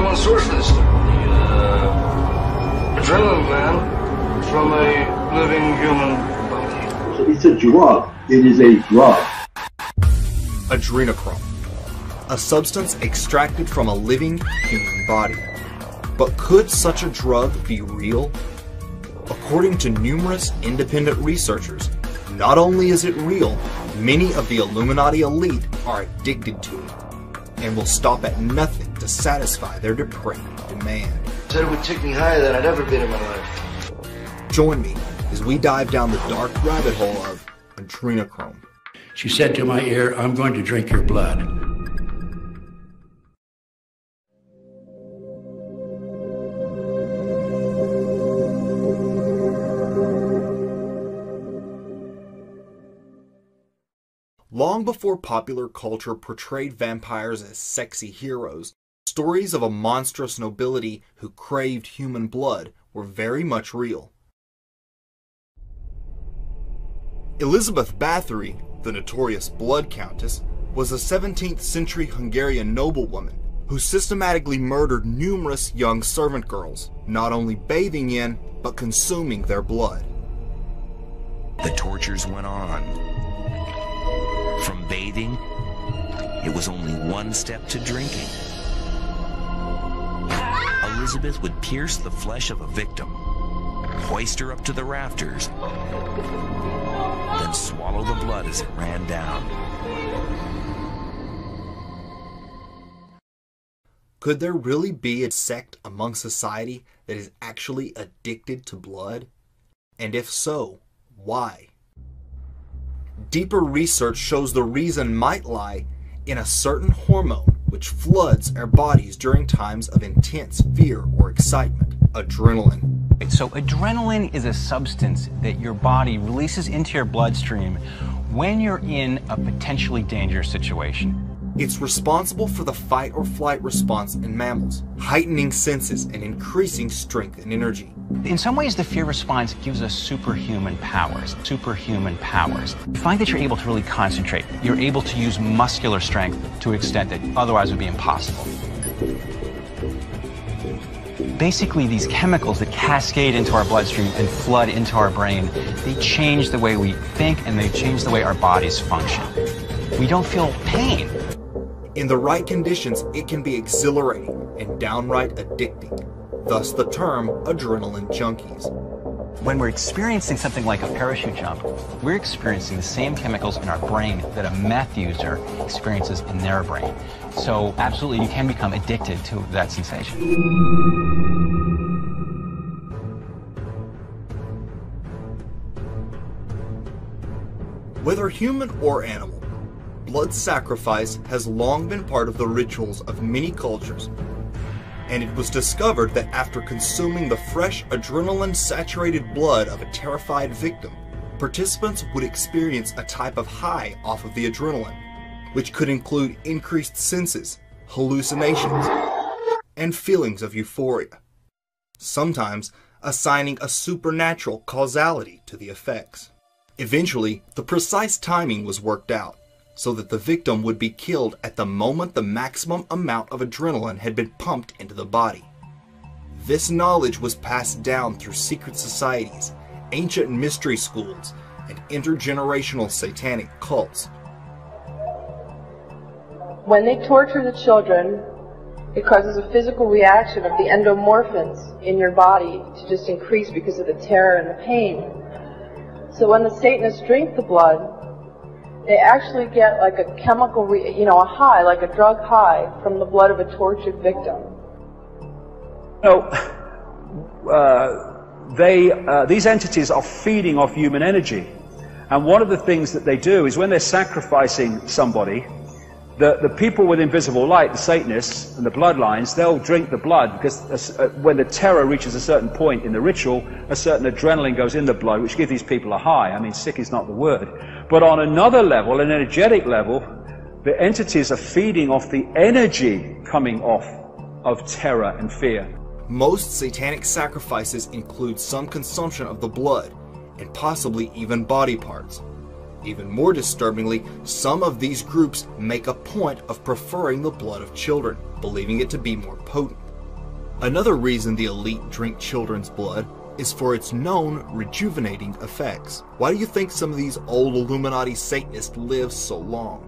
one source for this stuff. The adrenaline gland from a living human body. So it's a drug. It is a drug. Adrenocromo, a substance extracted from a living human body. But could such a drug be real? According to numerous independent researchers, not only is it real, many of the Illuminati elite are addicted to it and will stop at nothing to satisfy their depraved demand. Said it would take me higher than I'd ever been in my life. Join me as we dive down the dark rabbit hole of Adrenocromo. She said to my ear, "I'm going to drink your blood." Long before popular culture portrayed vampires as sexy heroes, stories of a monstrous nobility who craved human blood were very much real. Elizabeth Bathory, the notorious Blood Countess, was a 17th century Hungarian noblewoman who systematically murdered numerous young servant girls, not only bathing in, but consuming their blood. The tortures went on. From bathing, it was only one step to drinking. Elizabeth would pierce the flesh of a victim, hoist her up to the rafters, then swallow the blood as it ran down. Could there really be a sect among society that is actually addicted to blood? And if so, why? Deeper research shows the reason might lie in a certain hormone which floods our bodies during times of intense fear or excitement, adrenaline. So adrenaline is a substance that your body releases into your bloodstream when you're in a potentially dangerous situation. It's responsible for the fight or flight response in mammals, heightening senses and increasing strength and energy. In some ways, the fear response gives us superhuman powers. Superhuman powers. You find that you're able to really concentrate. You're able to use muscular strength to an extent that otherwise would be impossible. Basically, these chemicals that cascade into our bloodstream and flood into our brain, they change the way we think and they change the way our bodies function. We don't feel pain. In the right conditions, it can be exhilarating and downright addicting. Thus the term adrenaline junkies. When we're experiencing something like a parachute jump, we're experiencing the same chemicals in our brain that a meth user experiences in their brain. So absolutely, you can become addicted to that sensation. Whether human or animal, blood sacrifice has long been part of the rituals of many cultures, and it was discovered that after consuming the fresh adrenaline-saturated blood of a terrified victim, participants would experience a type of high off of the adrenaline, which could include increased senses, hallucinations, and feelings of euphoria, sometimes assigning a supernatural causality to the effects. Eventually, the precise timing was worked out, so that the victim would be killed at the moment the maximum amount of adrenaline had been pumped into the body. This knowledge was passed down through secret societies, ancient mystery schools, and intergenerational satanic cults. When they torture the children, it causes a physical reaction of the endomorphins in your body to just increase because of the terror and the pain. So when the Satanists drink the blood, they actually get like a chemical, a high, like a drug high from the blood of a tortured victim. These entities are feeding off human energy. And one of the things that they do is when they're sacrificing somebody, the people with invisible light, the Satanists and the bloodlines, they'll drink the blood because when the terror reaches a certain point in the ritual, a certain adrenaline goes in the blood, which gives these people a high. I mean, sick is not the word. But on another level, an energetic level, the entities are feeding off the energy coming off of terror and fear. Most satanic sacrifices include some consumption of the blood, and possibly even body parts. Even more disturbingly, some of these groups make a point of preferring the blood of children, believing it to be more potent. Another reason the elite drink children's blood is for its known rejuvenating effects. Why do you think some of these old Illuminati Satanists live so long?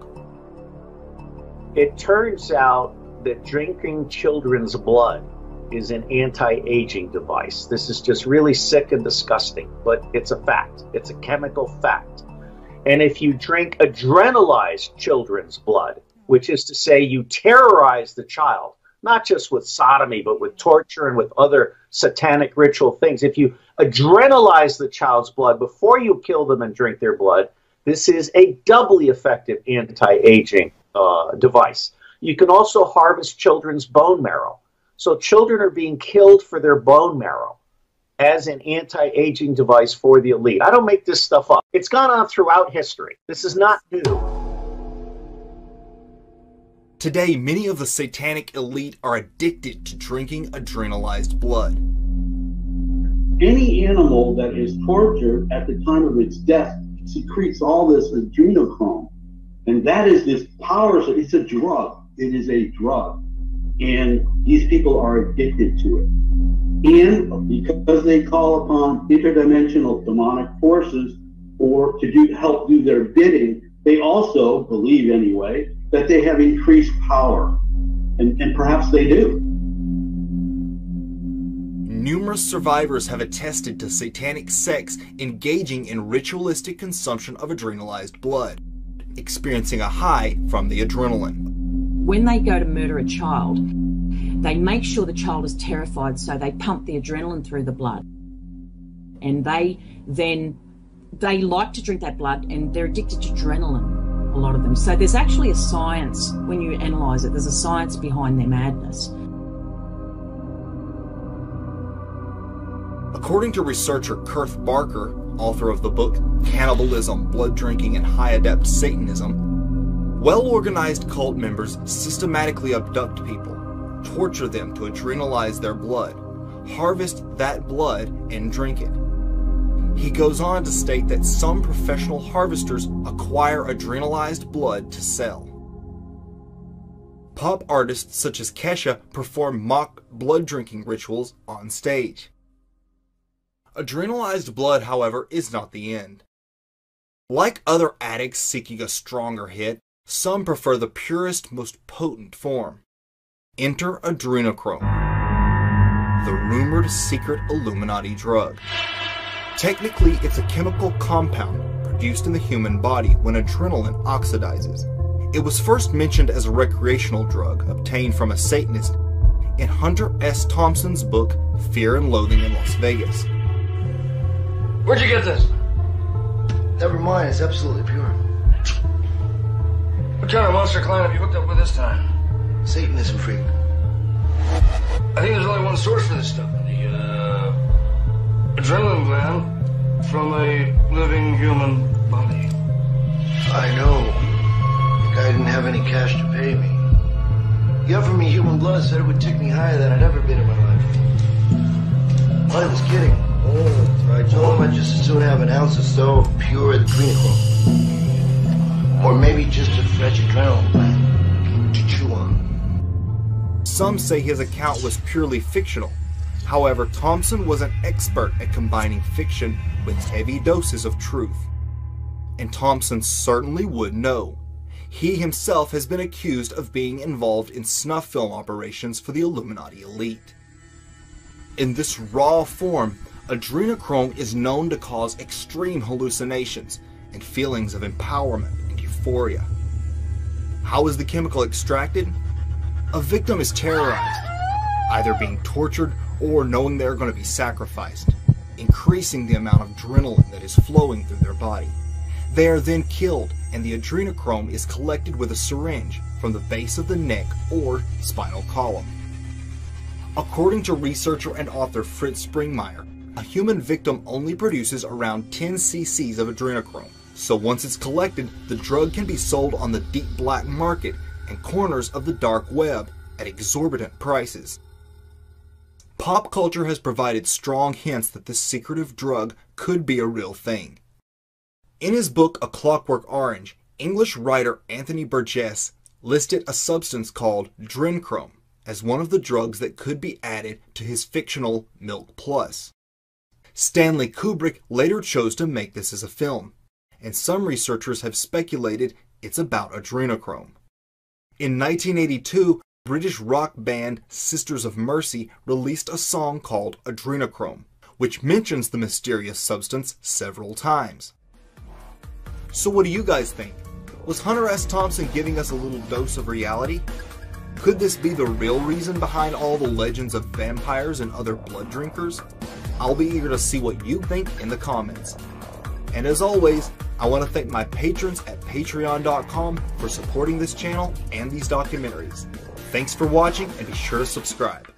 It turns out that drinking children's blood is an anti-aging device. This is just really sick and disgusting, but it's a fact. It's a chemical fact. And if you drink adrenalized children's blood, which is to say you terrorize the child, not just with sodomy, but with torture and with other satanic ritual things. If you adrenalize the child's blood before you kill them and drink their blood, this is a doubly effective anti-aging device. You can also harvest children's bone marrow. So children are being killed for their bone marrow as an anti-aging device for the elite. I don't make this stuff up. It's gone on throughout history. This is not new. Today, many of the satanic elite are addicted to drinking adrenalized blood. Any animal that is tortured at the time of its death secretes all this adrenochrome. And that is this power. It's a drug. It is a drug. And these people are addicted to it. And because they call upon interdimensional demonic forces or to help do their bidding, they also believe anyway that they have increased power. And perhaps they do. Numerous survivors have attested to satanic sects engaging in ritualistic consumption of adrenalized blood, experiencing a high from the adrenaline. When they go to murder a child, they make sure the child is terrified, so they pump the adrenaline through the blood. And they like to drink that blood, and they're addicted to adrenaline, a lot of them. So there's actually a science, when you analyse it, there's a science behind their madness. According to researcher Kurt Barker, author of the book Cannibalism, Blood Drinking, and High Adept Satanism, well-organized cult members systematically abduct people, torture them to adrenalize their blood, harvest that blood, and drink it. He goes on to state that some professional harvesters acquire adrenalized blood to sell. Pop artists such as Kesha perform mock blood-drinking rituals on stage. Adrenalized blood, however, is not the end. Like other addicts seeking a stronger hit, some prefer the purest, most potent form. Enter adrenochrome, the rumored secret Illuminati drug. Technically, it's a chemical compound produced in the human body when adrenaline oxidizes. It was first mentioned as a recreational drug obtained from a Satanist in Hunter S. Thompson's book, Fear and Loathing in Las Vegas. Where'd you get this? Never mind, it's absolutely pure. What kind of monster clan have you hooked up with this time? Satanism freak. I think there's only one source for this stuff. The, adrenaline gland from a living human body. I know. The guy didn't have any cash to pay me. He offered me human blood, said it would take me higher than I'd ever been in my life. I was kidding. I told him I'd just as soon have an ounce or so of pure adrenochrome. Or maybe just a fresh adrenaline gland to chew on. Some say his account was purely fictional. However, Thompson was an expert at combining fiction with heavy doses of truth. And Thompson certainly would know. He himself has been accused of being involved in snuff film operations for the Illuminati elite. In this raw form, adrenochrome is known to cause extreme hallucinations and feelings of empowerment and euphoria. How is the chemical extracted? A victim is terrorized, either being tortured or knowing they're going to be sacrificed, increasing the amount of adrenaline that is flowing through their body. They are then killed, and the adrenochrome is collected with a syringe from the base of the neck or spinal column. According to researcher and author Fritz Springmeier, a human victim only produces around 10 cc's of adrenochrome, so once it's collected, the drug can be sold on the deep black market and corners of the dark web at exorbitant prices. Pop culture has provided strong hints that this secretive drug could be a real thing. In his book A Clockwork Orange, English writer Anthony Burgess listed a substance called adrenochrome as one of the drugs that could be added to his fictional Milk Plus. Stanley Kubrick later chose to make this as a film, and some researchers have speculated it's about adrenochrome. In 1982, British rock band Sisters of Mercy released a song called Adrenochrome, which mentions the mysterious substance several times. So what do you guys think? Was Hunter S. Thompson giving us a little dose of reality? Could this be the real reason behind all the legends of vampires and other blood drinkers? I'll be eager to see what you think in the comments. And as always, I want to thank my patrons at patreon.com for supporting this channel and these documentaries. Thanks for watching, and be sure to subscribe.